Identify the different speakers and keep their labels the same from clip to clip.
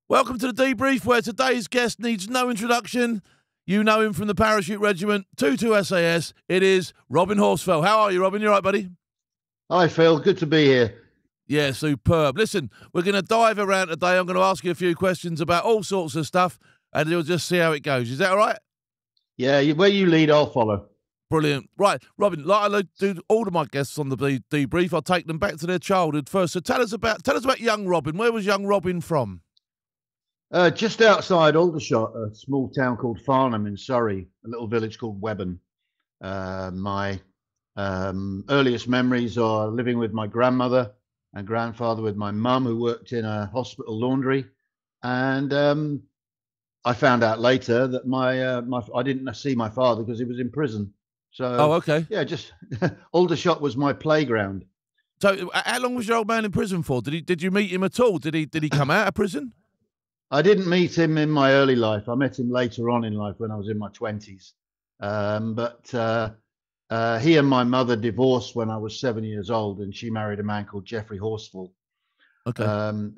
Speaker 1: Welcome to the Debrief, where today's guest needs no introduction. You know him from the Parachute Regiment, 22 SAS. It is Robin Horsfall. How are you, Robin? You all right, buddy?
Speaker 2: Hi, Phil. Good to be here.
Speaker 1: Yeah, superb. Listen, we're going to dive around today. I'm going to ask you a few questions about all sorts of stuff, and you'll just see how it goes. Is that all right?
Speaker 2: Yeah, where you lead, I'll follow.
Speaker 1: Brilliant. Right, Robin, like I do all of my guests on the Debrief, I'll take them back to their childhood first. So tell us about young Robin. Where was young Robin from?
Speaker 2: Just outside Aldershot, a small town called Farnham in Surrey, a little village called Webburn. My earliest memories are living with my grandmother and grandfather, with my mum, who worked in a hospital laundry. And I found out later that I didn't see my father because he was in prison. So,
Speaker 1: okay.
Speaker 2: Yeah, just Aldershot was my playground.
Speaker 1: So, how long was your old man in prison for? Did you meet him at all? Did he come out of prison?
Speaker 2: I didn't meet him in my early life. I met him later on in life when I was in my 20s. He and my mother divorced when I was 7 years old, and she married a man called Robin Horsfall,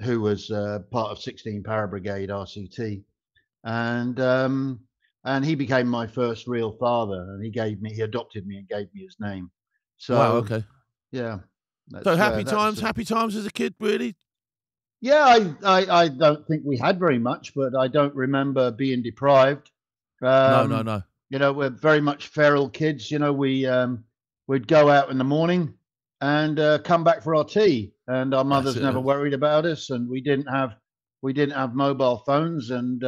Speaker 2: who was part of 16 Para Brigade RCT. And he became my first real father, and he adopted me and gave me his name. So,
Speaker 1: wow, okay.
Speaker 2: Yeah.
Speaker 1: So happy times as a kid, really?
Speaker 2: Yeah, I don't think we had very much, but I don't remember being deprived.
Speaker 1: No.
Speaker 2: You know, we're very much feral kids. You know, we'd go out in the morning and come back for our tea, and our mothers never worried about us, and we didn't have mobile phones, and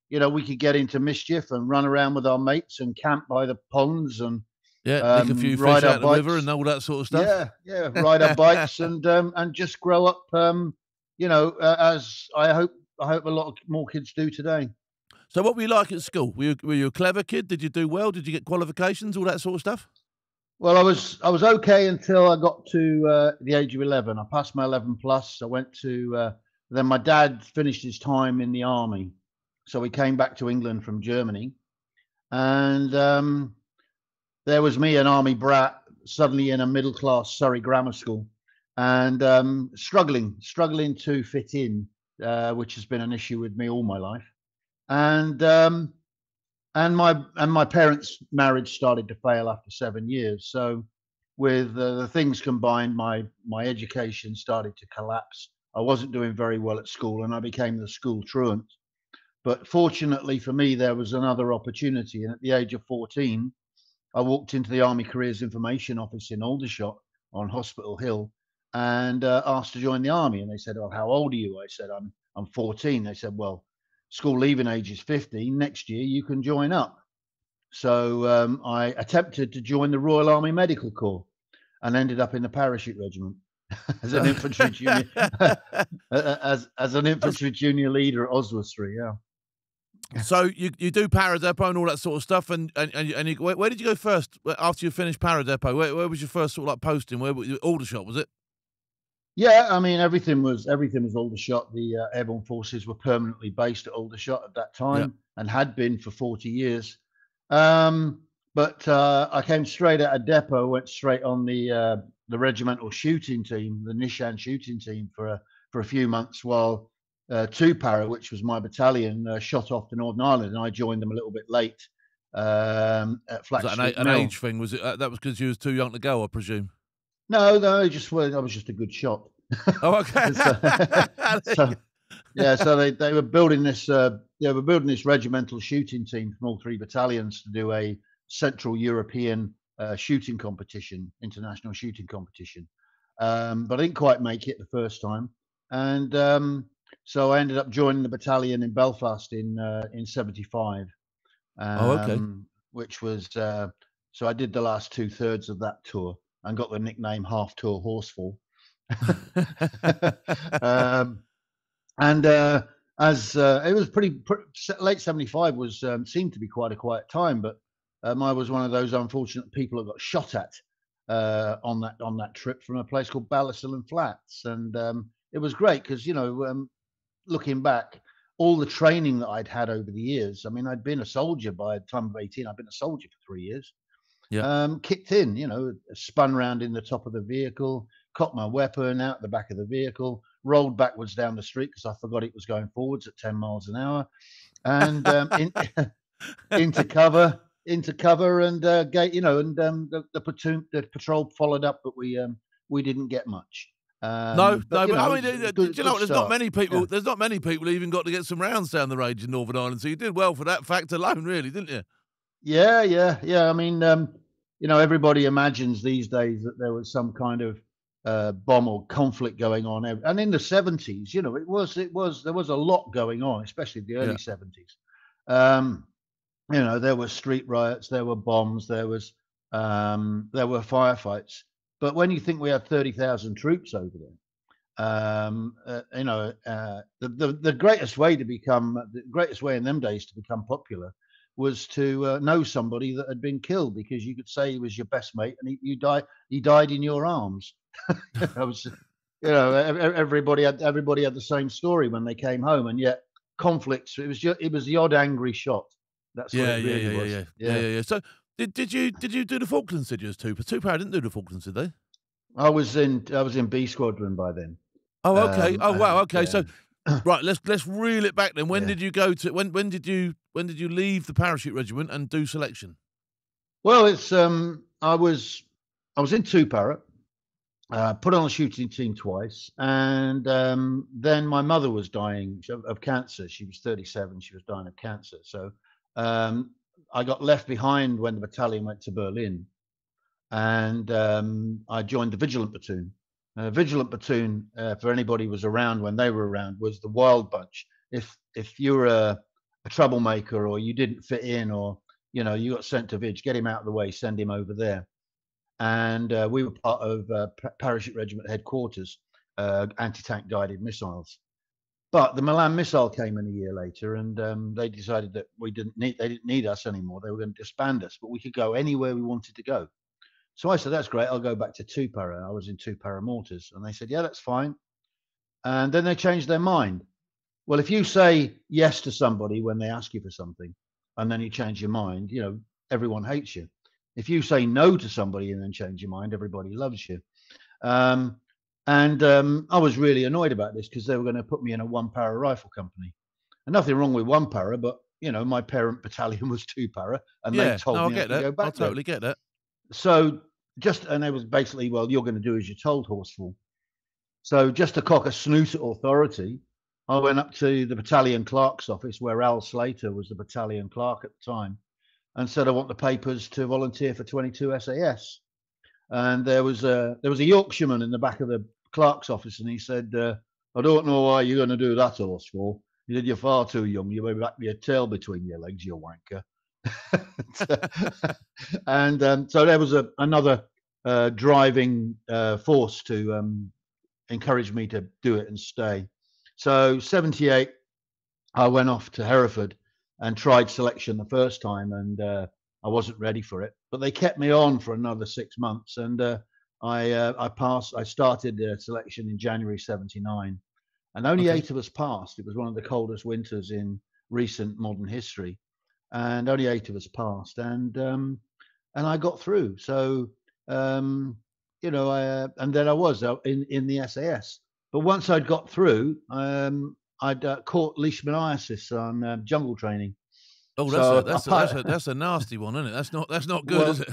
Speaker 2: you know, we could get into mischief and run around with our mates and camp by the ponds and
Speaker 1: nick a few fish out the river and all that sort of stuff.
Speaker 2: Yeah, ride our bikes and just grow up. You know, as I hope a lot more kids do today.
Speaker 1: So what were you like at school? Were you a clever kid? Did you do well? Did you get qualifications, all that sort of stuff?
Speaker 2: Well, I was okay until I got to the age of 11. I passed my 11 plus. I went to then my dad finished his time in the army, so he came back to England from Germany, and there was me, an army brat, suddenly in a middle class Surrey grammar school. And struggling to fit in, which has been an issue with me all my life. And my parents' marriage started to fail after 7 years. So with the things combined, my education started to collapse. I wasn't doing very well at school, and I became the school truant. But fortunately for me, there was another opportunity. And at the age of 14, I walked into the Army Careers Information Office in Aldershot on Hospital Hill, and asked to join the army. And they said, "Oh, how old are you?" I said, I'm 14. They said, "Well, school leaving age is 15. Next year you can join up." So I attempted to join the Royal Army Medical Corps and ended up in the Parachute Regiment as an infantry junior, as an infantry junior leader at Oswestry. Yeah.
Speaker 1: So you do Para Depot and all that sort of stuff, and where did you go first after you finished Para Depot? Where was your first sort of like posting? Where Aldershot, was it?
Speaker 2: Yeah, I mean, everything was Aldershot. The airborne forces were permanently based at Aldershot at that time, and had been for 40 years. But I came straight out of depot, went straight on the regimental shooting team, the Nishan shooting team, for a few months, while 2 Para, which was my battalion, shot off to Northern Ireland, and I joined them a little bit late. At
Speaker 1: Was that an age thing? Was it that was because you was too young to go, I presume?
Speaker 2: No, I was just a good shot.
Speaker 1: Oh, okay.
Speaker 2: So they were building this regimental shooting team from all 3 battalions to do a Central European shooting competition, international shooting competition. But I didn't quite make it the first time, and so I ended up joining the battalion in Belfast in '75. Which was so I did the last 2/3 of that tour and got the nickname Half Tour Horsfall. As it was pretty late '75 was seemed to be quite a quiet time, but I was one of those unfortunate people that got shot at on that trip from a place called Ballaston Flats, and it was great because, you know, looking back, all the training that I'd had over the years. I mean, I'd been a soldier by the time of 18. I'd been a soldier for 3 years.
Speaker 1: Yeah.
Speaker 2: Kicked in, you know, spun round in the top of the vehicle, cocked my weapon out the back of the vehicle, rolled backwards down the street because I forgot it was going forwards at 10 miles an hour, and into cover, and the patrol followed up, but we didn't get much.
Speaker 1: No, but I mean,
Speaker 2: good,
Speaker 1: you know, there's not many people.
Speaker 2: Yeah.
Speaker 1: There's not many people who even got to get some rounds down the range in Northern Ireland. So you did well for that fact alone, really, didn't you?
Speaker 2: Yeah. I mean, everybody imagines these days that there was some kind of bomb or conflict going on, and in the 70s, there was a lot going on, especially the early 70s. There were street riots, there were bombs, there were firefights. But when you think we had 30,000 troops over there, the greatest way in them days to become popular was to know somebody that had been killed, because you could say he was your best mate and he died in your arms. Everybody had the same story when they came home, and yet conflicts. It was the odd angry shot. That's what it really was.
Speaker 1: Yeah. So did you do the Falklands? Did you as Two-Para didn't do the Falklands, did they?
Speaker 2: I was in B Squadron by then.
Speaker 1: Oh, okay. Wow. Okay. So, right. Let's reel it back then. When did you go to? When did you leave the parachute regiment and do selection?
Speaker 2: Well, it's I was in Two-Para, put on a shooting team twice, and then my mother was dying of cancer. She was 37. She was dying of cancer. So I got left behind when the battalion went to Berlin, and I joined the Vigilant Platoon. Vigilant Platoon, for anybody who was around when they were around, was the wild bunch. If you were a troublemaker, or you didn't fit in, or you got sent to Vig, get him out of the way, send him over there. And we were part of Parachute Regiment headquarters, anti-tank guided missiles. But the Milan missile came in a year later, and they decided that they didn't need us anymore. They were going to disband us, but we could go anywhere we wanted to go. So I said, that's great. I'll go back to Two-Para. I was in Two-Para mortars, and they said, yeah, that's fine. And then they changed their mind. Well, if you say yes to somebody when they ask you for something, and then you change your mind, everyone hates you. If you say no to somebody and then change your mind, everybody loves you. I was really annoyed about this, because they were going to put me in a one-para rifle company. And nothing wrong with one-para, but my parent battalion was Two-Para, and they told me I could go back.
Speaker 1: I totally get that.
Speaker 2: So and they was basically, well, you're going to do as you're told, Horsfall. So just to cock a snoot at authority, I went up to the battalion clerk's office, where Al Slater was the battalion clerk at the time, and said, I want the papers to volunteer for 22 SAS. And there was a Yorkshireman in the back of the clerk's office, and he said, I don't know why you're going to do that, Horsfall. He said, you're far too young. You may be back with your tail between your legs, you wanker. And so there was another driving force to encourage me to do it and stay. So 78, I went off to Hereford and tried selection the first time, and I wasn't ready for it. But they kept me on for another 6 months, and I passed. I started selection in January 79, and only 8 of us passed. It was one of the coldest winters in recent modern history, and only 8 of us passed, and I got through. So and then I was in the SAS. But once I'd got through, I'd caught leishmaniasis on jungle training.
Speaker 1: Oh, that's a nasty one, isn't it? That's not good, is it?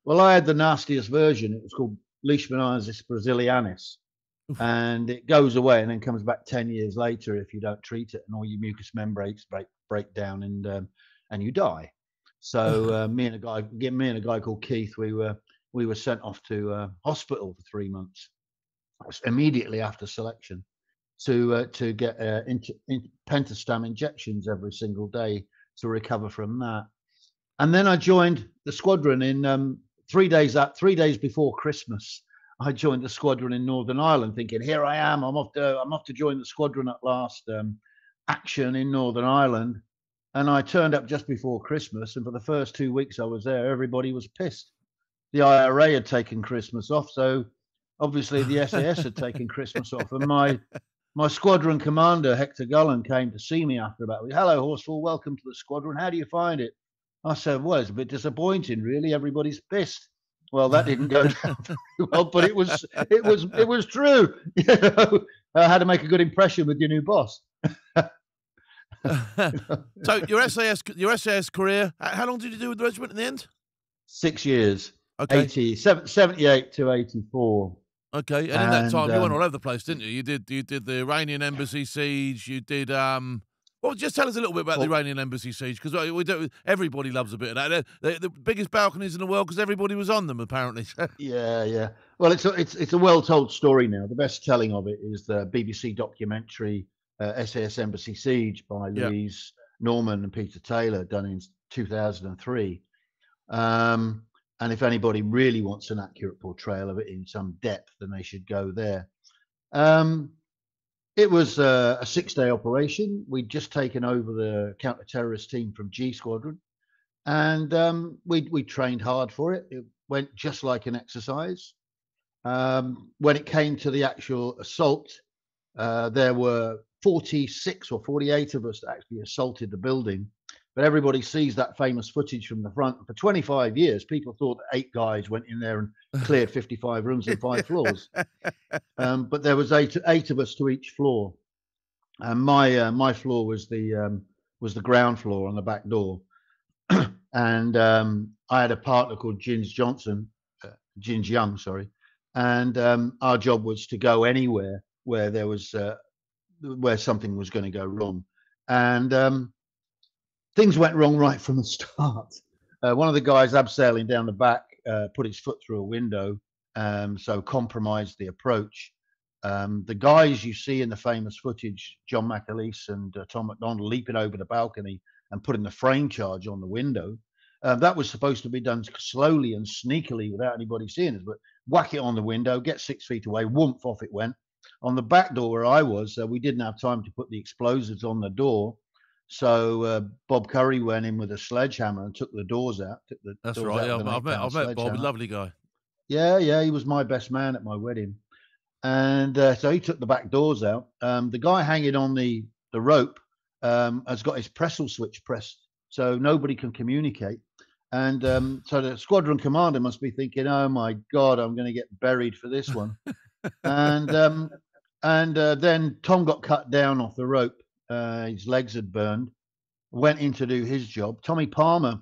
Speaker 2: Well, I had the nastiest version. It was called leishmaniasis brasilianis, and it goes away and then comes back 10 years later if you don't treat it, and all your mucous membranes break down, and you die. So me and a guy called Keith, we were sent off to hospital for 3 months, immediately after selection, to get pentastam injections every single day to recover from that. And then I joined the squadron in 3 days before Christmas. I joined the squadron in Northern Ireland, thinking, here I am, I'm off to join the squadron at last, action in Northern Ireland. And I turned up just before Christmas, and for the first 2 weeks I was there, everybody was pissed. The IRA had taken Christmas off, so obviously the SAS had taken Christmas off, and my squadron commander, Hector Gullen, came to see me after about a week. Hello, Horsfall, welcome to the squadron. How do you find it? I said, well, it's a bit disappointing, really. Everybody's pissed. Well, that didn't go down very well, but it was true. You know, I had to make a good impression with your new boss.
Speaker 1: So your SAS career, how long did you do with the regiment in the end?
Speaker 2: 6 years.
Speaker 1: Okay.
Speaker 2: 78 to 84.
Speaker 1: Okay, and in that time you went all over the place, didn't you? You did the Iranian embassy siege. You did well, just tell us a little bit about the Iranian embassy siege, because everybody loves a bit of that. The biggest balconies in the world because everybody was on them, apparently.
Speaker 2: Yeah. Well, it's a well-told story now. The best telling of it is the BBC documentary SAS Embassy Siege by Louise Norman and Peter Taylor, done in 2003. And if anybody really wants an accurate portrayal of it in some depth, then they should go there. It was a 6-day operation. We'd just taken over the counter-terrorist team from G Squadron, and we trained hard for it. It went just like an exercise. When it came to the actual assault, there were 46 or 48 of us that actually assaulted the building. But everybody sees that famous footage from the front. For 25 years, people thought that 8 guys went in there and cleared 55 rooms and 5 floors. But there was eight of us to each floor. And my floor was the ground floor on the back door. And I had a partner called Ginge Young, sorry. And our job was to go anywhere where there was where something was going to go wrong. And things went wrong right from the start. One of the guys abseiling down the back put his foot through a window, so compromised the approach. The guys you see in the famous footage, John McAleese and Tom McDonald, leaping over the balcony and putting the frame charge on the window, that was supposed to be done slowly and sneakily without anybody seeing us, but whack it on the window, get 6 feet away, whoomp, off it went. On the back door where I was, we didn't have time to put the explosives on the door. So Bob Curry went in with a sledgehammer and took the doors out.
Speaker 1: That's right. Yeah, I've met Bob. He's a lovely guy.
Speaker 2: Yeah. He was my best man at my wedding. And so he took the back doors out. The guy hanging on the rope has got his Pressel switch pressed, so nobody can communicate. And so the squadron commander must be thinking, "Oh my God, I'm going to get buried for this one." and then Tom got cut down off the rope. His legs had burned, went in to do his job. Tommy Palmer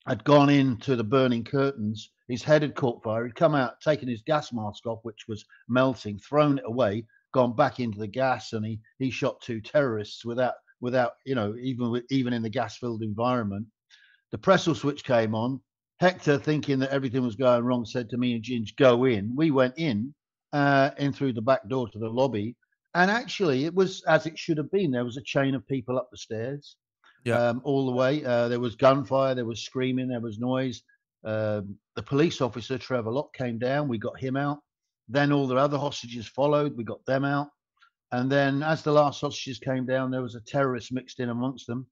Speaker 2: had gone into the burning curtains. His head had caught fire. He'd come out, taken his gas mask off, which was melting, thrown it away, gone back into the gas, and he shot 2 terrorists without even in the gas-filled environment. The Pressel switch came on. Hector, thinking that everything was going wrong, said to me and Ginge, "Go in." We went in through the back door to the lobby. And actually, it was as it should have been. There was a chain of people up the stairs, all the way. There was gunfire, there was screaming, there was noise. The police officer, Trevor Locke, came down. We got him out. Then all the other hostages followed. We got them out. And then as the last hostages came down, there was a terrorist mixed in amongst them.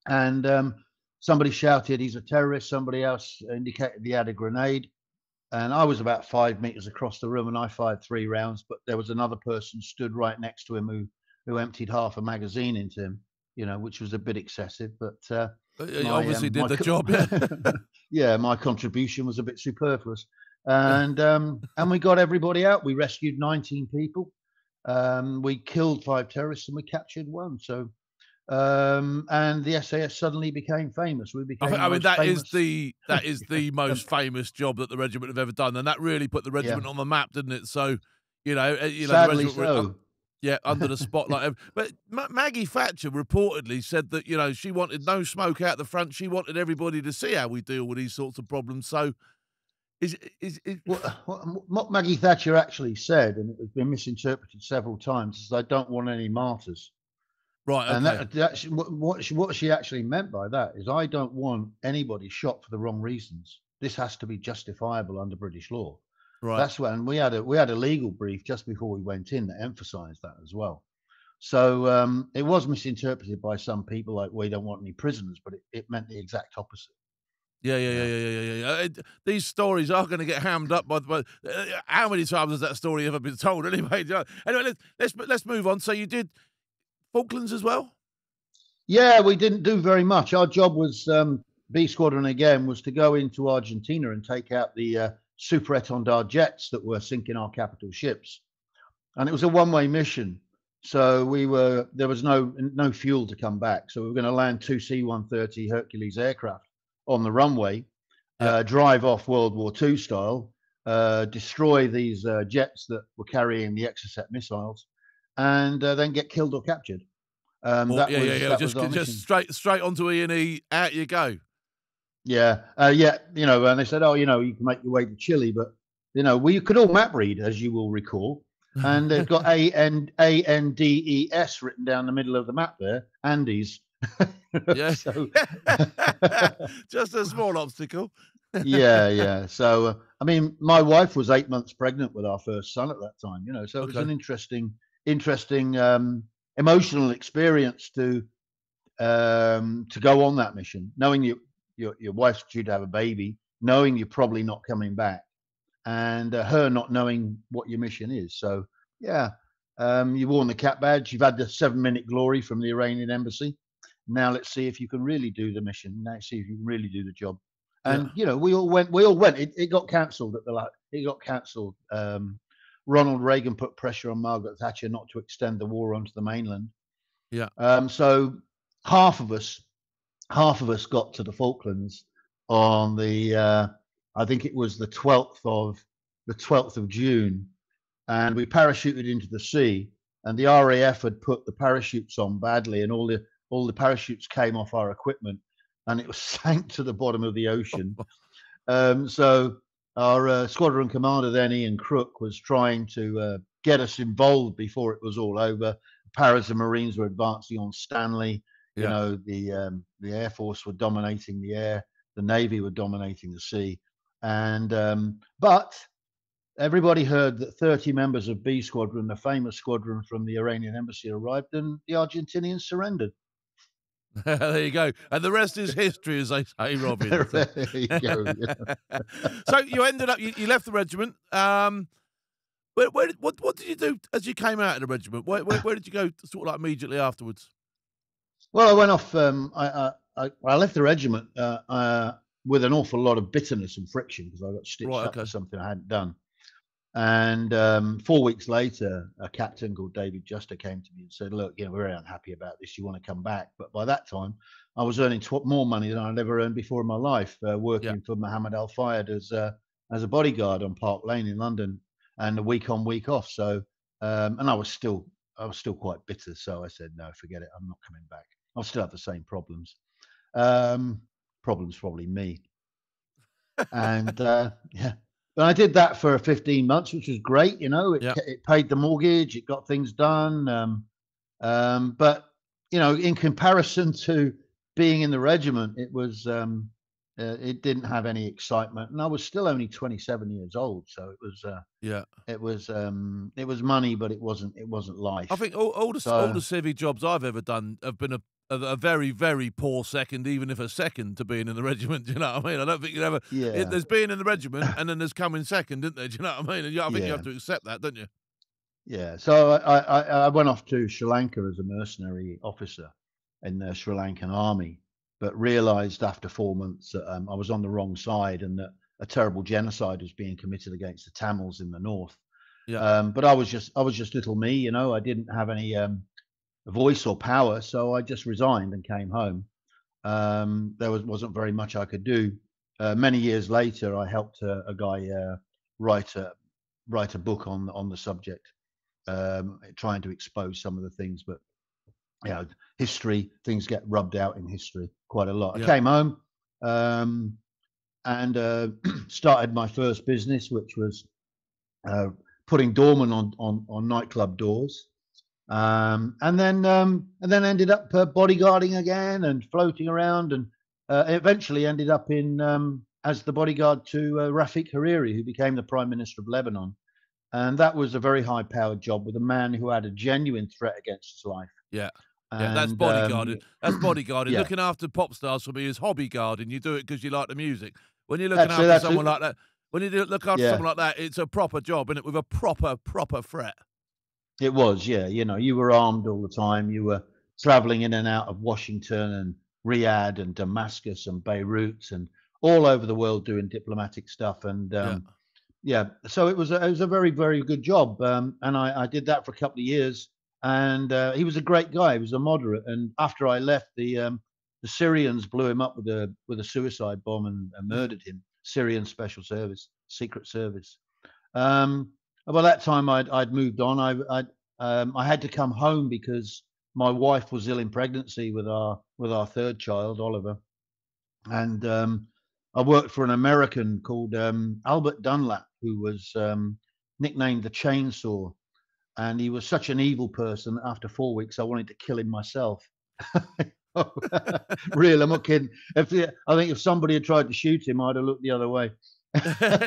Speaker 2: And somebody shouted, "He's a terrorist." Somebody else indicated he had a grenade. And I was about 5 meters across the room, and I fired 3 rounds. But there was another person stood right next to him who emptied half a magazine into him, which was a bit excessive. But
Speaker 1: he obviously did the job.
Speaker 2: Yeah, my contribution was a bit superfluous. And we got everybody out. We rescued 19 people. We killed 5 terrorists, and we captured 1. So. And the SAS suddenly became famous. We became.
Speaker 1: That is the most famous job that the regiment have ever done, and that really put the regiment on the map, didn't it? So,
Speaker 2: sadly
Speaker 1: the regiment
Speaker 2: so.
Speaker 1: Under the spotlight. But Maggie Thatcher reportedly said that she wanted no smoke out the front. She wanted everybody to see how we deal with these sorts of problems. So,
Speaker 2: what Maggie Thatcher actually said, and it has been misinterpreted several times, is I don't want any martyrs.
Speaker 1: Right, okay.
Speaker 2: And what she actually meant by that is I don't want anybody shot for the wrong reasons. This has to be justifiable under British law. Right. That's when we had a legal brief just before we went in that emphasised that as well. So it was misinterpreted by some people like we don't want any prisoners, but it meant the exact opposite.
Speaker 1: Yeah. These stories are going to get hammed up by how many times has that story ever been told anyway? Anyway, let's move on. So you did Falklands as well?
Speaker 2: Yeah, we didn't do very much. Our job was B Squadron again was to go into Argentina and take out the Super Étendard jets that were sinking our capital ships. And it was a one-way mission. So there was no fuel to come back. So we were going to land 2 C-130 Hercules aircraft on the runway, drive off World War II style, destroy these jets that were carrying the Exocet missiles, and then get killed or captured.
Speaker 1: Just straight onto E&E, out you go.
Speaker 2: Yeah, you know, and they said, oh, you know, you can make your way to Chile, but you know, you could all map read, as you will recall, and they've got ANDES written down the middle of the map there, Andes.
Speaker 1: Yeah, so just a small obstacle.
Speaker 2: yeah. So, I mean, my wife was 8 months pregnant with our first son at that time, you know, so it was an interesting, emotional experience to go on that mission, knowing your wife's due to have a baby, knowing you're probably not coming back, and her not knowing what your mission is. So, yeah, you've worn the cap badge, you've had the 7-minute glory from the Iranian embassy. Now let's see if you can really do the mission. Now see if you can really do the job. And you know, we all went. It got cancelled It got cancelled. Ronald Reagan put pressure on Margaret Thatcher not to extend the war onto the mainland.
Speaker 1: Yeah.
Speaker 2: So half of us got to the Falklands on the I think it was the 12th of June, and we parachuted into the sea. And the RAF had put the parachutes on badly, and all the parachutes came off our equipment, and it was sank to the bottom of the ocean. So our squadron commander then, Ian Crook, was trying to get us involved before it was all over. Paras and Marines were advancing on Stanley. You know, the Air Force were dominating the air, the Navy were dominating the sea, and but everybody heard that 30 members of B Squadron, the famous squadron from the Iranian embassy, arrived, and the Argentinians surrendered.
Speaker 1: There you go. And the rest is history, as they say, Robin.
Speaker 2: There you go.
Speaker 1: So you ended up, you left the regiment. What did you do as you came out of the regiment? Where did you go sort of like immediately afterwards?
Speaker 2: Well, I went off, I left the regiment with an awful lot of bitterness and friction because I got stitched up for something I hadn't done. And 4 weeks later, a captain called David Juster came to me and said, look, you know, we're very unhappy about this. You want to come back? But by that time, I was earning more money than I'd ever earned before in my life, working for Mohammed Al Fayed as a bodyguard on Park Lane in London, and a week on, week off. So, and I was still quite bitter. So I said, no, forget it. I'm not coming back. I'll still have the same problems. Problems probably me. And yeah. But I did that for 15 months, which was great. You know, it paid the mortgage, it got things done. But you know, in comparison to being in the regiment, it was it didn't have any excitement, and I was still only 27 years old. So it was it was money, but it wasn't life.
Speaker 1: I think all the civvy jobs I've ever done have been a very, very poor second, even if a second, to being in the regiment. Do you know what I mean? I don't think you'd ever. Yeah. There's being in the regiment, and then there's coming second, isn't there? Do you know what I mean? And I think you have to accept that, don't you?
Speaker 2: Yeah. So I went off to Sri Lanka as a mercenary officer in the Sri Lankan army, but realised after 4 months that I was on the wrong side, and that a terrible genocide was being committed against the Tamils in the north. Yeah. But I was just little me. You know, I didn't have any voice or power, so I just resigned and came home. There wasn't very much I could do. Many years later, I helped a guy write a book on the subject, trying to expose some of the things. But you know, things get rubbed out in history quite a lot. I came home and started my first business, which was putting doormen on nightclub doors. And then ended up bodyguarding again and floating around, and eventually ended up in as the bodyguard to Rafiq Hariri, who became the Prime Minister of Lebanon. And that was a very high-powered job with a man who had a genuine threat against his life. Yeah. And,
Speaker 1: that's bodyguarding. That's bodyguarding. Yeah. Looking after pop stars for me is hobby guarding. You do it because you like the music. When you're looking after someone like that, look after someone like that, it's a proper job, isn't it? With a proper threat.
Speaker 2: It was, yeah. You know, you were armed all the time. You were traveling in and out of Washington and Riyadh and Damascus and Beirut and all over the world doing diplomatic stuff. And
Speaker 1: Yeah.
Speaker 2: yeah, so it was a very, very good job. And I did that for a couple of years. And he was a great guy. He was a moderate. And after I left, the Syrians blew him up with a suicide bomb and murdered him. Syrian Special Service, Secret Service. By that time, I'd moved on. I had to come home because my wife was ill in pregnancy with our third child, Oliver, and I worked for an American called Albert Dunlap, who was nicknamed the Chainsaw, and he was such an evil person. After 4 weeks, I wanted to kill him myself. Real, I'm not kidding. I think if somebody had tried to shoot him, I'd have looked the other way.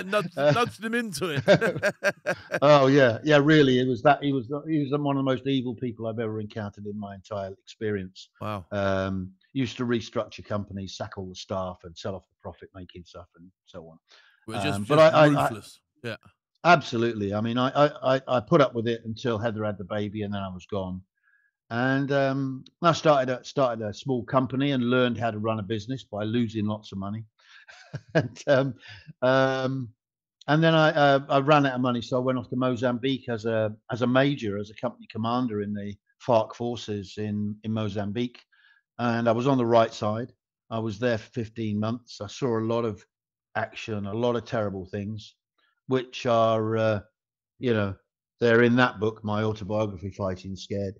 Speaker 1: nudged him into it.
Speaker 2: Oh yeah, really. It was that he was one of the most evil people I've ever encountered in my entire experience.
Speaker 1: Wow.
Speaker 2: Used to restructure companies, sack all the staff, and sell off the profit-making stuff, and so on.
Speaker 1: Well, just ruthless. Yeah,
Speaker 2: absolutely. I mean, I put up with it until Heather had the baby, and then I was gone. And I started a small company and learned how to run a business by losing lots of money. And then I ran out of money, so I went off to Mozambique as a major, as a company commander in the FARC forces in Mozambique. And I was on the right side. I was there for 15 months. I saw a lot of action, a lot of terrible things, which are, they're in that book, my autobiography, Fighting Scared,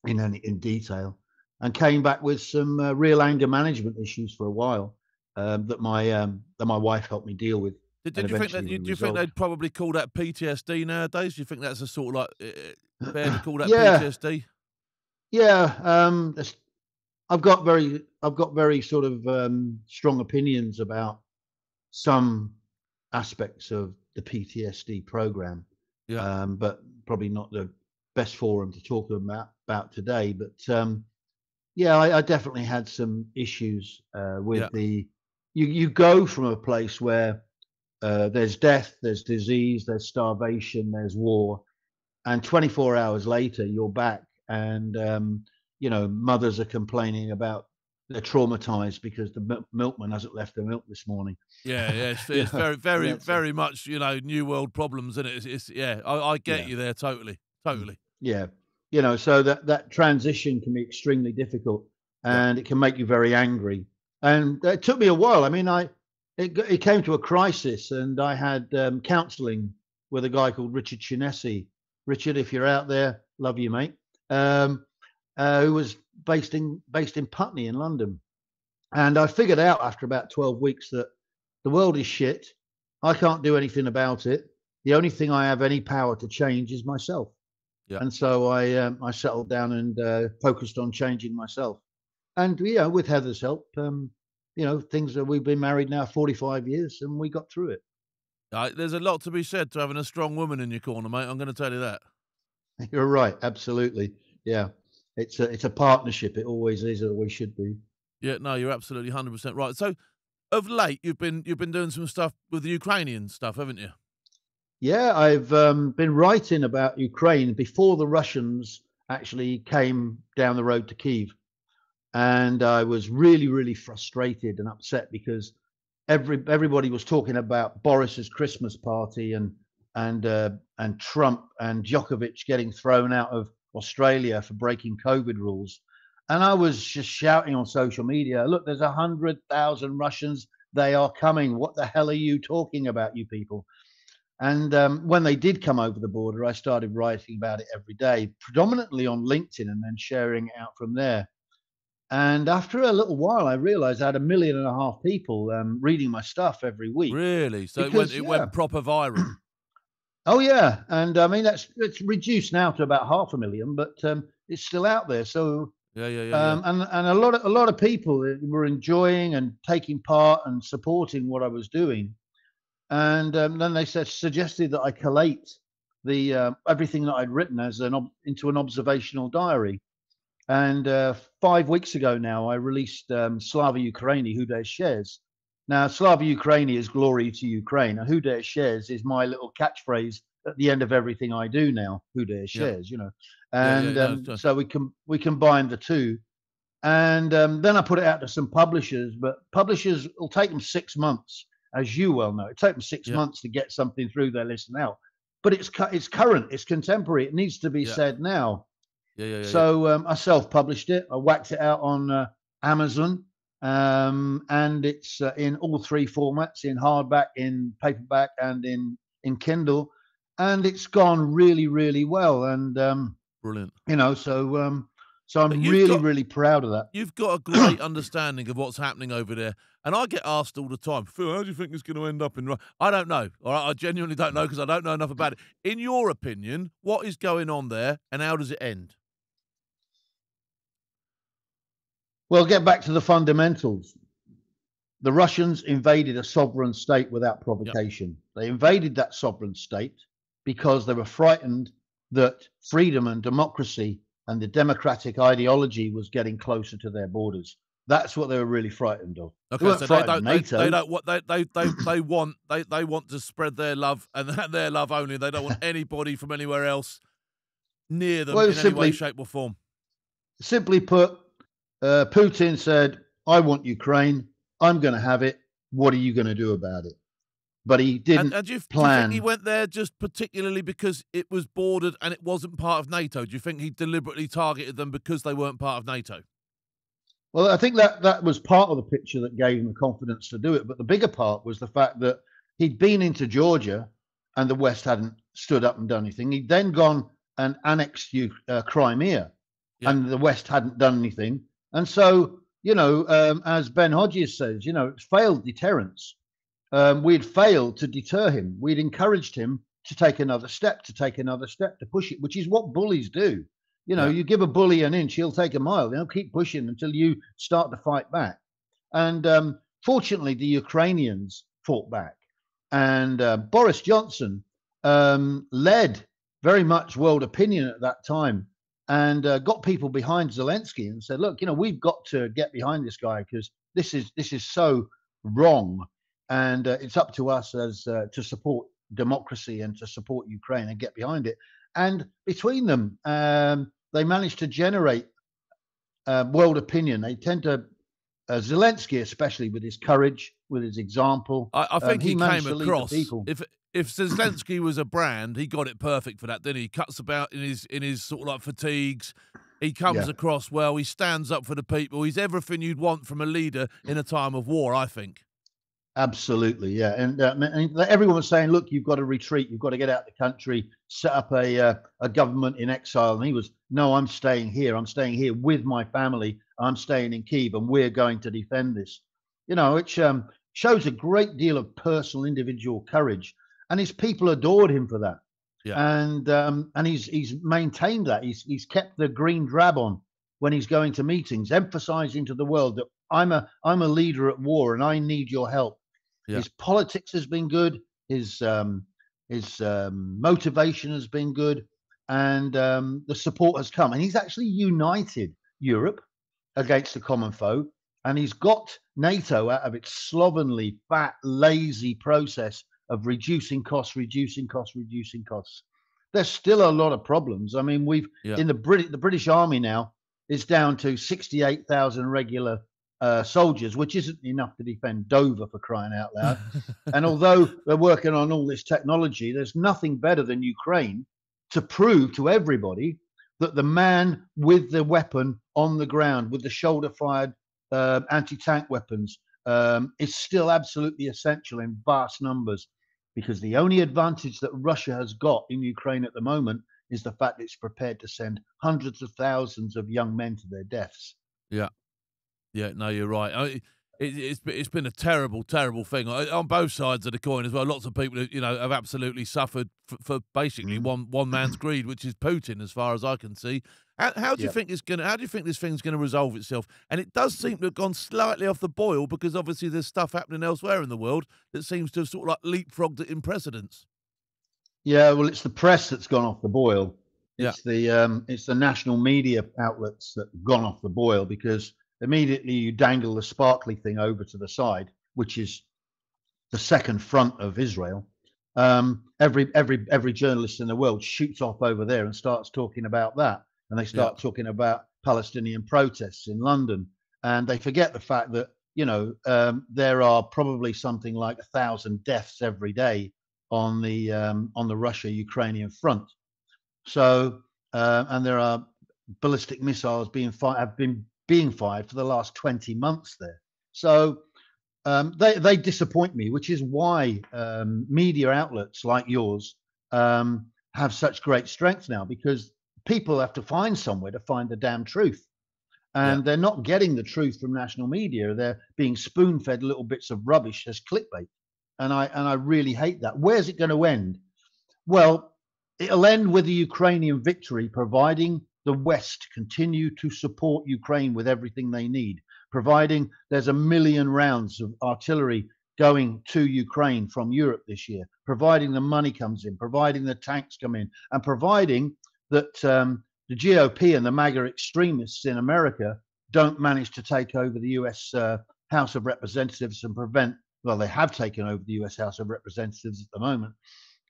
Speaker 2: in detail, and came back with some real anger management issues for a while that my wife helped me deal with.
Speaker 1: Do you think they'd probably call that PTSD nowadays? Do you think that's a sort of like fair to call that PTSD?
Speaker 2: Yeah, I've got very sort of strong opinions about some aspects of the PTSD program.
Speaker 1: Yeah.
Speaker 2: But probably not the best forum to talk about today. But yeah, I definitely had some issues with you go from a place where there's death, there's disease, there's starvation, there's war, and 24 hours later you're back, and mothers are complaining about they're traumatized because the milkman hasn't left their milk this morning.
Speaker 1: Yeah, it's very much new world problems, isn't it? It's I get you there totally.
Speaker 2: Yeah, so that transition can be extremely difficult, and it can make you very angry. And it took me a while. I mean, it came to a crisis, and I had counselling with a guy called Richard Chinesi. Richard, if you're out there, love you, mate. Who was based in Putney in London. And I figured out after about 12 weeks that the world is shit. I can't do anything about it. The only thing I have any power to change is myself. Yeah. And so I settled down and focused on changing myself. And with Heather's help, things that we've been married now 45 years, and we got through it.
Speaker 1: There's a lot to be said to having a strong woman in your corner, mate. I'm going to tell you that.
Speaker 2: You're right, absolutely. Yeah, it's a partnership. It always is, or always should be.
Speaker 1: Yeah, no, you're absolutely 100% right. So, of late, you've been doing some stuff with the Ukrainian stuff, haven't you?
Speaker 2: Yeah, I've been writing about Ukraine before the Russians actually came down the road to Kyiv. And I was really, really frustrated and upset because everybody was talking about Boris's Christmas party and Trump and Djokovic getting thrown out of Australia for breaking COVID rules. And I was just shouting on social media, look, there's 100,000 Russians. They are coming. What the hell are you talking about, you people? And when they did come over the border, I started writing about it every day, predominantly on LinkedIn, and then sharing it out from there. And after a little while, I realized I had 1.5 million people reading my stuff every week.
Speaker 1: Really? So it went proper viral.
Speaker 2: Oh yeah, and I mean it's reduced now to about 500,000, but it's still out there. So
Speaker 1: yeah.
Speaker 2: And a lot of people were enjoying and taking part and supporting what I was doing. And then they suggested that I collate the everything that I'd written as into an observational diary. And 5 weeks ago now, I released Slava Ukraini, Who Dares Shares. Now, Slava Ukraini is glory to Ukraine. And Who Dares Shares is my little catchphrase at the end of everything I do now. Who Dares Shares, And so we combined the two. And then I put it out to some publishers, but publishers will take them 6 months, as you well know. It takes them 6
Speaker 1: Yeah.
Speaker 2: months to get something through their list and out. But it's current, it's contemporary. It needs to be said now. So I self-published it. I whacked it out on Amazon, and it's in all 3 formats: in hardback, in paperback, and in Kindle. And it's gone really, really well. And
Speaker 1: brilliant.
Speaker 2: You know, so I'm really proud of that.
Speaker 1: You've got a great understanding of what's happening over there. And I get asked all the time, Phil, how do you think it's going to end up in... I don't know. All right? I genuinely don't know because I don't know enough about it. In your opinion, what is going on there and how does it end?
Speaker 2: Well, get back to the fundamentals. The Russians invaded a sovereign state without provocation. Yep. They invaded that sovereign state because they were frightened that freedom and democracy and the democratic ideology was getting closer to their borders. That's what they were really frightened of.
Speaker 1: Okay, so they want to spread their love and their love only. They don't want anybody from anywhere else near them in any way, shape, or form.
Speaker 2: Simply put, Putin said, "I want Ukraine. I'm going to have it. What are you going to do about it?" But he didn't
Speaker 1: and do you
Speaker 2: plan.
Speaker 1: think he went there just particularly because it was bordered and it wasn't part of NATO? Do you think he deliberately targeted them because they weren't part of NATO?
Speaker 2: Well, I think that was part of the picture that gave him the confidence to do it. But the bigger part was the fact that he'd been into Georgia and the West hadn't stood up and done anything. He'd then gone and annexed Crimea and the West hadn't done anything. And so, you know, as Ben Hodges says, you know, it's failed deterrence. We'd failed to deter him. We'd encouraged him to take another step, to push it, which is what bullies do. You know, you give a bully an inch, he'll take a mile. They'll keep pushing until you start to fight back. And fortunately, the Ukrainians fought back. And Boris Johnson led very much world opinion at that time and got people behind Zelensky and said, look, you know, we've got to get behind this guy because this is so wrong. And it's up to us as to support democracy and to support Ukraine and get behind it. And between them, they managed to generate world opinion. They tend to, Zelensky especially, with his courage, with his example.
Speaker 1: I think he came across. If Zelensky was a brand, he got it perfect for that, didn't he? He cuts about in his sort of like fatigues. He comes across well. He stands up for the people. He's everything you'd want from a leader in a time of war, I think.
Speaker 2: Absolutely, yeah. And everyone was saying, look, you've got to retreat. You've got to get out of the country, set up a government in exile. And he was, no, I'm staying here. I'm staying here with my family. I'm staying in Kyiv and we're going to defend this. You know, which shows a great deal of personal individual courage. And his people adored him for that. Yeah. And he's maintained that. He's kept the green drab on when he's going to meetings, emphasizing to the world that I'm a leader at war and I need your help. Yeah. His politics has been good. His motivation has been good, and the support has come. And he's actually united Europe against the common foe, and he's got NATO out of its slovenly, fat, lazy process of reducing costs. There's still a lot of problems. I mean, in the British Army now is down to 68,000 regular soldiers, which isn't enough to defend Dover, for crying out loud. And although they're working on all this technology, there's nothing better than Ukraine to prove to everybody that the man with the weapon on the ground, with the shoulder-fired anti-tank weapons, is still absolutely essential in vast numbers. Because the only advantage that Russia has got in Ukraine at the moment is the fact that it's prepared to send hundreds of thousands of young men to their deaths.
Speaker 1: Yeah. Yeah, no, you're right. It's been a terrible, terrible thing on both sides of the coin as well. Lots of people, you know, have absolutely suffered for basically one man's greed, which is Putin, as far as I can see. How do you think How do you think this thing's gonna resolve itself? And it does seem to have gone slightly off the boil because obviously there's stuff happening elsewhere in the world that seems to have sort of like leapfrogged it in precedence.
Speaker 2: Yeah, well, it's the press that's gone off the boil. It's the national media outlets that have gone off the boil because immediately you dangle the sparkly thing over to the side, which is the second front of Israel. Every journalist in the world shoots off over there and starts talking about that, and they start talking about Palestinian protests in London, and they forget the fact that there are probably something like 1,000 deaths every day on the Russia-Ukrainian front. So and there are ballistic missiles have been being fired for the last 20 months there. So they disappoint me, which is why media outlets like yours have such great strength now, because people have to find somewhere to find the damn truth. And they're not getting the truth from national media. They're being spoon-fed little bits of rubbish as clickbait. And I really hate that. Where's it going to end? Well, it'll end with a Ukrainian victory, providing the West continue to support Ukraine with everything they need, providing there's 1 million rounds of artillery going to Ukraine from Europe this year, providing the money comes in, providing the tanks come in, and providing that the GOP and the MAGA extremists in America don't manage to take over the US House of Representatives and prevent, well, they have taken over the US House of Representatives at the moment,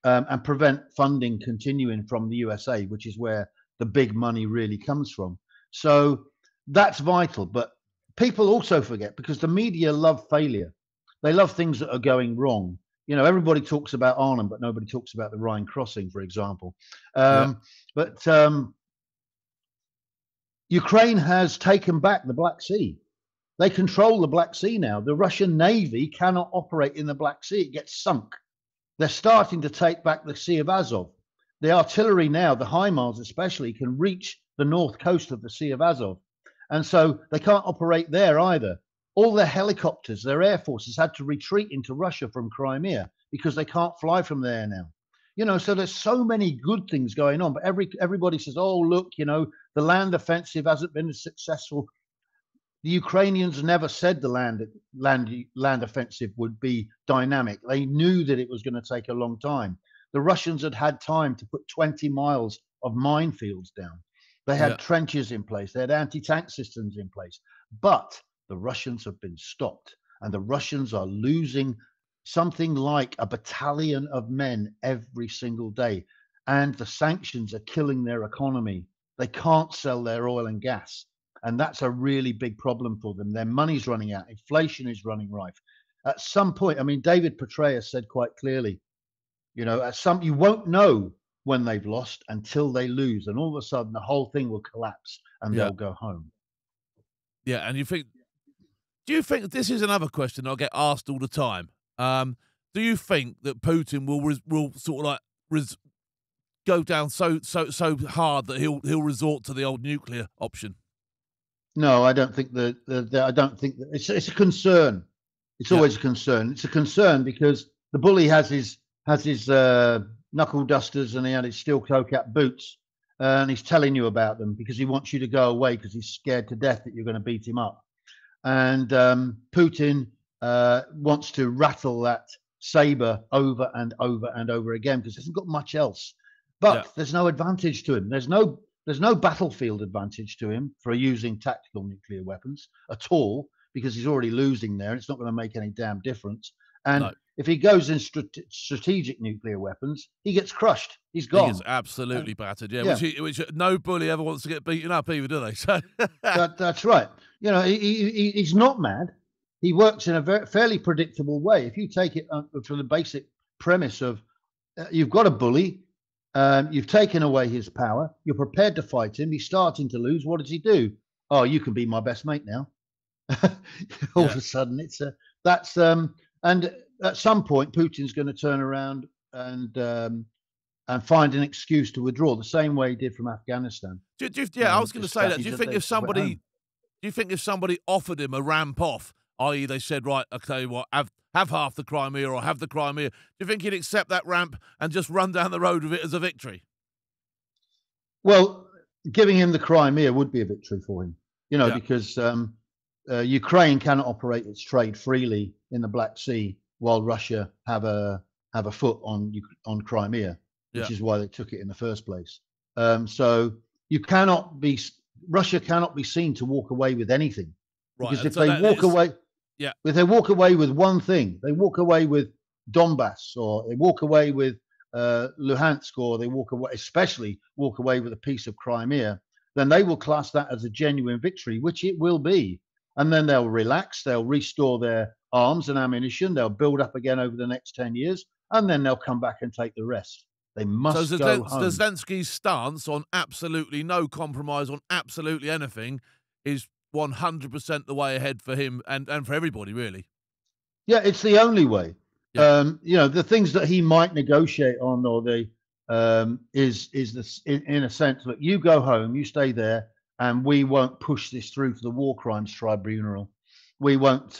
Speaker 2: and prevent funding continuing from the USA, which is where the big money really comes from. So that's vital. But people also forget, because the media love failure. They love things that are going wrong. Everybody talks about Arnhem, but nobody talks about the Rhine crossing, for example. But Ukraine has taken back the Black Sea. They control the Black Sea now. The Russian Navy cannot operate in the Black Sea. It gets sunk. They're starting to take back the Sea of Azov. The artillery now, the HIMARS especially, can reach the north coast of the Sea of Azov. And so they can't operate there either. All their helicopters, their air forces had to retreat into Russia from Crimea because they can't fly from there now. So there's so many good things going on, but everybody says, oh, look, the land offensive hasn't been as successful. The Ukrainians never said the land offensive would be dynamic. They knew that it was going to take a long time. The Russians had time to put 20 miles of minefields down. They had trenches in place. They had anti-tank systems in place. But the Russians have been stopped, and the Russians are losing something like a battalion of men every single day. And the sanctions are killing their economy. They can't sell their oil and gas. And that's a really big problem for them. Their money's running out. Inflation is running rife. At some point, David Petraeus said quite clearly, you won't know when they've lost until they lose. And all of a sudden, the whole thing will collapse and they'll go home.
Speaker 1: Yeah, and do you think, this is another question I get asked all the time, do you think that Putin will sort of like go down so hard that he'll resort to the old nuclear option?
Speaker 2: No, I don't think that. I don't think that. It's a concern. It's always a concern. It's a concern because the bully has his knuckle dusters and he had his steel toe cap boots, and he's telling you about them because he wants you to go away because he's scared to death that you're going to beat him up. And Putin wants to rattle that saber over and over and over again because he hasn't got much else. But there's no advantage to him. There's no battlefield advantage to him for using tactical nuclear weapons at all, because he's already losing there. It's not going to make any damn difference. And if he goes in strategic nuclear weapons, he gets crushed. He's gone. He gets
Speaker 1: absolutely battered. Which no bully ever wants to get beaten up either, do they? So
Speaker 2: that's right. He's not mad. He works in a fairly predictable way. If you take it from the basic premise of you've got a bully, you've taken away his power, you're prepared to fight him, he's starting to lose. What does he do? Oh, you can be my best mate now. All of a sudden, and at some point, Putin's going to turn around and find an excuse to withdraw, the same way he did from Afghanistan.
Speaker 1: I was going to say that. Do you think if somebody offered him a ramp off, i.e., they said, right, I'll tell you what, have half the Crimea or have the Crimea, do you think he'd accept that ramp and just run down the road with it as a victory?
Speaker 2: Well, giving him the Crimea would be a victory for him, because Ukraine cannot operate its trade freely in the Black Sea while Russia have a foot on Crimea, which is why they took it in the first place. So Russia cannot be seen to walk away with anything, because if they walk away with one thing, they walk away with Donbass, or they walk away with Luhansk, or they especially walk away with a piece of Crimea, then they will class that as a genuine victory, which it will be. And then they'll relax, they'll restore their arms and ammunition, they'll build up again over the next 10 years, and then they'll come back and take the rest. They must go home.
Speaker 1: Zelensky's stance on absolutely no compromise on absolutely anything is 100% the way ahead for him and for everybody, really.
Speaker 2: Yeah, it's the only way. Yeah. You know, the things that he might negotiate on, or the is this in a sense that you go home, you stay there, and we won't push this through to the War Crimes Tribunal. We won't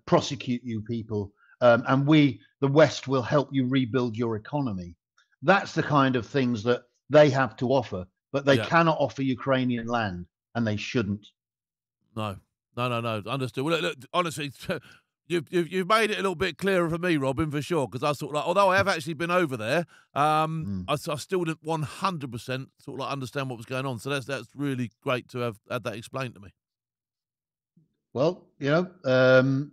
Speaker 2: prosecute you people, and the West will help you rebuild your economy. That's the kind of things that they have to offer, but they cannot offer Ukrainian land, and they shouldn't.
Speaker 1: No. Understood. Well, look, honestly, you've made it a little bit clearer for me, Robin, for sure. Because I sort of like, although I have actually been over there, I still didn't 100% sort of like understand what was going on. So that's really great to have had that explained to me.
Speaker 2: Well, you know,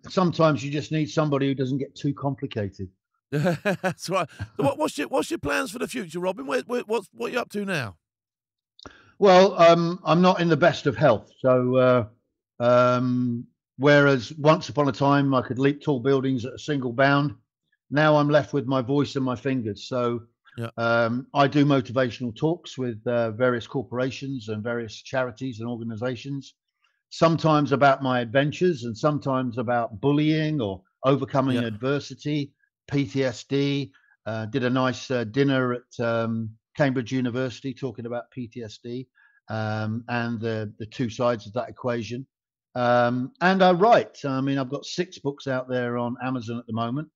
Speaker 2: sometimes you just need somebody who doesn't get too complicated.
Speaker 1: That's right. So what's your plans for the future, Robin? What are you up to now?
Speaker 2: Well, I'm not in the best of health, so whereas once upon a time I could leap tall buildings at a single bound, now I'm left with my voice and my fingers. So I do motivational talks with various corporations and various charities and organizations, sometimes about my adventures and sometimes about bullying or overcoming adversity, PTSD. Did a nice dinner at Cambridge University talking about PTSD and the two sides of that equation. And I write. I mean, I've got 6 books out there on Amazon at the moment.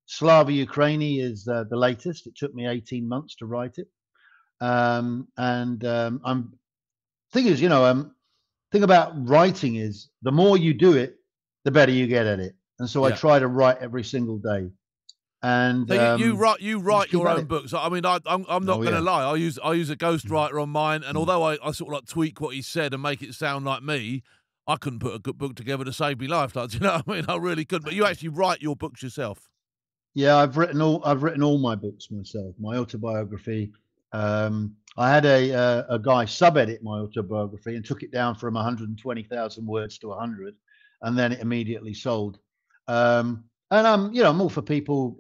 Speaker 2: Slava Ukraini is the latest. It took me 18 months to write it. Thing is, you know, thing about writing is the more you do it, the better you get at it. And so I try to write every single day. And
Speaker 1: so you write your own books. I mean, I'm not going to lie. I use a ghostwriter on mine, and although I sort of like tweak what he said and make it sound like me, I couldn't put a good book together to save me life. Like, do you know what I mean? I really couldn't. But you actually write your books yourself.
Speaker 2: Yeah, I've written all my books myself. My autobiography. I had a guy sub-edit my autobiography and took it down from 120,000 words to 100, and then it immediately sold. And I'm all for people,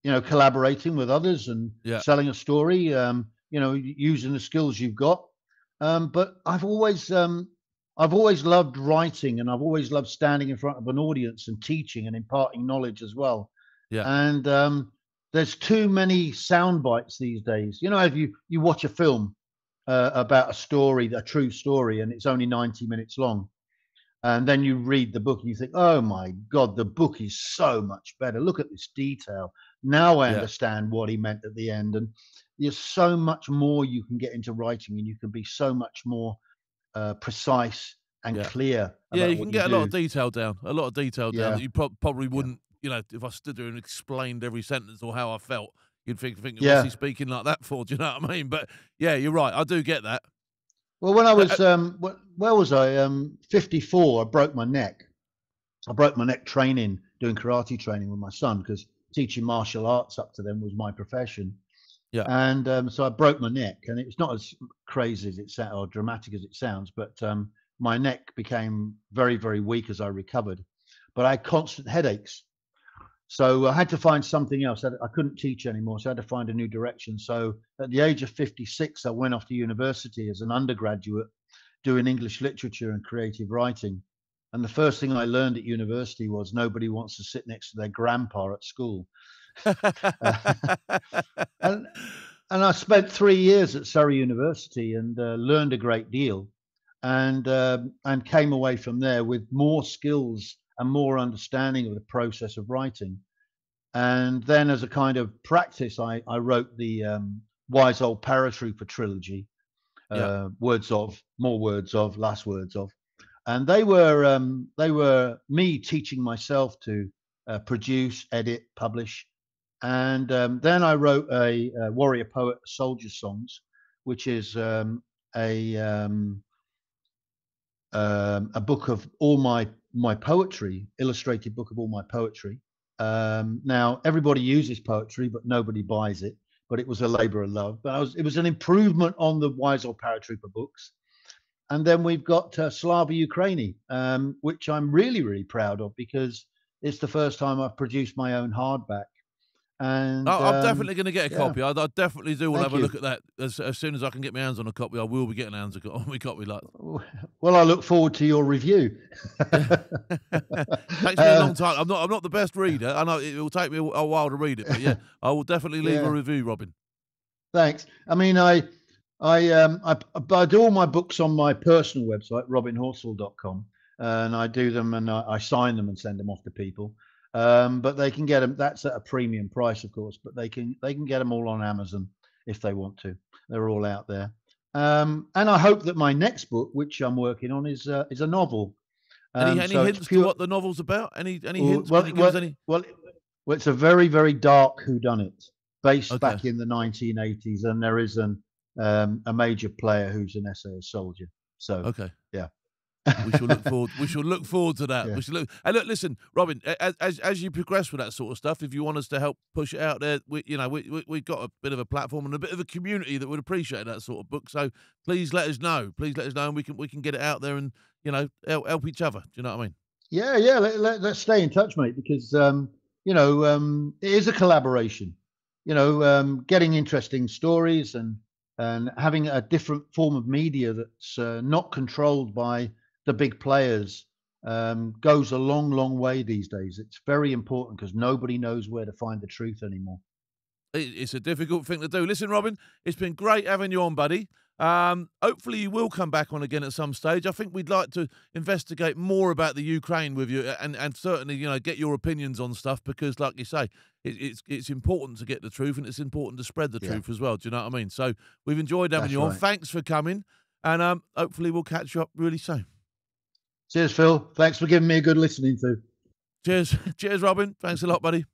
Speaker 2: collaborating with others and selling a story. Using the skills you've got. But I've always loved writing, and I've always loved standing in front of an audience and teaching and imparting knowledge as well. Yeah. And there's too many sound bites these days. You know, if you watch a film about a story, a true story, and it's only 90 minutes long, and then you read the book and you think, oh my God, the book is so much better. Look at this detail. Now I understand what he meant at the end. And there's so much more you can get into writing, and you can be so much more precise and clear.
Speaker 1: Yeah, you can get a lot of detail down. That you probably wouldn't. You know, if I stood there and explained every sentence or how I felt, you'd think, what's he speaking like that for? Do you know what I mean? But yeah, you're right. I do get that.
Speaker 2: Well, when I was, where was I? 54, I broke my neck. I broke my neck doing karate training with my son, because teaching martial arts up to then was my profession. Yeah. And so I broke my neck, and it's not as crazy as it sounds or dramatic as it sounds, but my neck became very, very weak as I recovered. But I had constant headaches. So I had to find something else. I couldn't teach anymore, so I had to find a new direction. So at the age of 56, I went off to university as an undergraduate doing English literature and creative writing. And the first thing I learned at university was nobody wants to sit next to their grandpa at school. And I spent 3 years at Surrey University and learned a great deal, and came away from there with more skills and more understanding of the process of writing. And then as a kind of practice, I wrote the Wise Old Paratrooper trilogy, Words of, More Words of, Last Words of. And they were me teaching myself to produce, edit, publish. And then I wrote a Warrior Poet Soldier Songs, which is a book of all my poetry, illustrated book of all my poetry. Now everybody uses poetry, but nobody buys it. but it was a labour of love. But it was an improvement on the Wise Old Paratrooper books. And then we've got Slava Ukraini, which I'm really, really proud of, because it's the first time I've produced my own hardback. And
Speaker 1: I'm definitely going to get a copy. I definitely do. We'll have a look at that as soon as I can get my hands on a copy. I will be getting hands on a copy. Like,
Speaker 2: well, I look forward to your review.
Speaker 1: Takes me a long time. I'm not the best reader. I know it will take me a while to read it, but yeah, I will definitely leave a review, Robin.
Speaker 2: Thanks. I mean, I do all my books on my personal website, robinhorsfall.com, and I do them and I sign them and send them off to people. But they can get them. That's at a premium price, of course. But they can get them all on Amazon if they want to. They're all out there. And I hope that my next book, which I'm working on, is a novel.
Speaker 1: Any hints to what the novel's about? Any hints?
Speaker 2: Well, it's a very, very dark whodunit based back in the 1980s, and there is a major player who's an SAS soldier. So yeah.
Speaker 1: We shall look forward. We shall look forward to that. Yeah. And look, listen, Robin. As you progress with that sort of stuff, if you want us to help push it out there, we've got a bit of a platform and a bit of a community that would appreciate that sort of book. So please let us know. Please let us know, and we can get it out there and help each other. Do you know what I mean?
Speaker 2: Yeah. Let's stay in touch, mate, because it is a collaboration. Getting interesting stories and having a different form of media that's not controlled by the big players goes a long, long way these days. It's very important because nobody knows where to find the truth anymore.
Speaker 1: It's a difficult thing to do. Listen, Robin, it's been great having you on, buddy. Hopefully you will come back on again at some stage. I think we'd like to investigate more about the Ukraine with you and certainly, get your opinions on stuff because, like you say, it's important to get the truth and it's important to spread the truth as well. Do you know what I mean? So we've enjoyed having you on. Thanks for coming and hopefully we'll catch you up really soon.
Speaker 2: Cheers, Phil. Thanks for giving me a good listening to.
Speaker 1: Cheers. Cheers, Robin. Thanks a lot, buddy.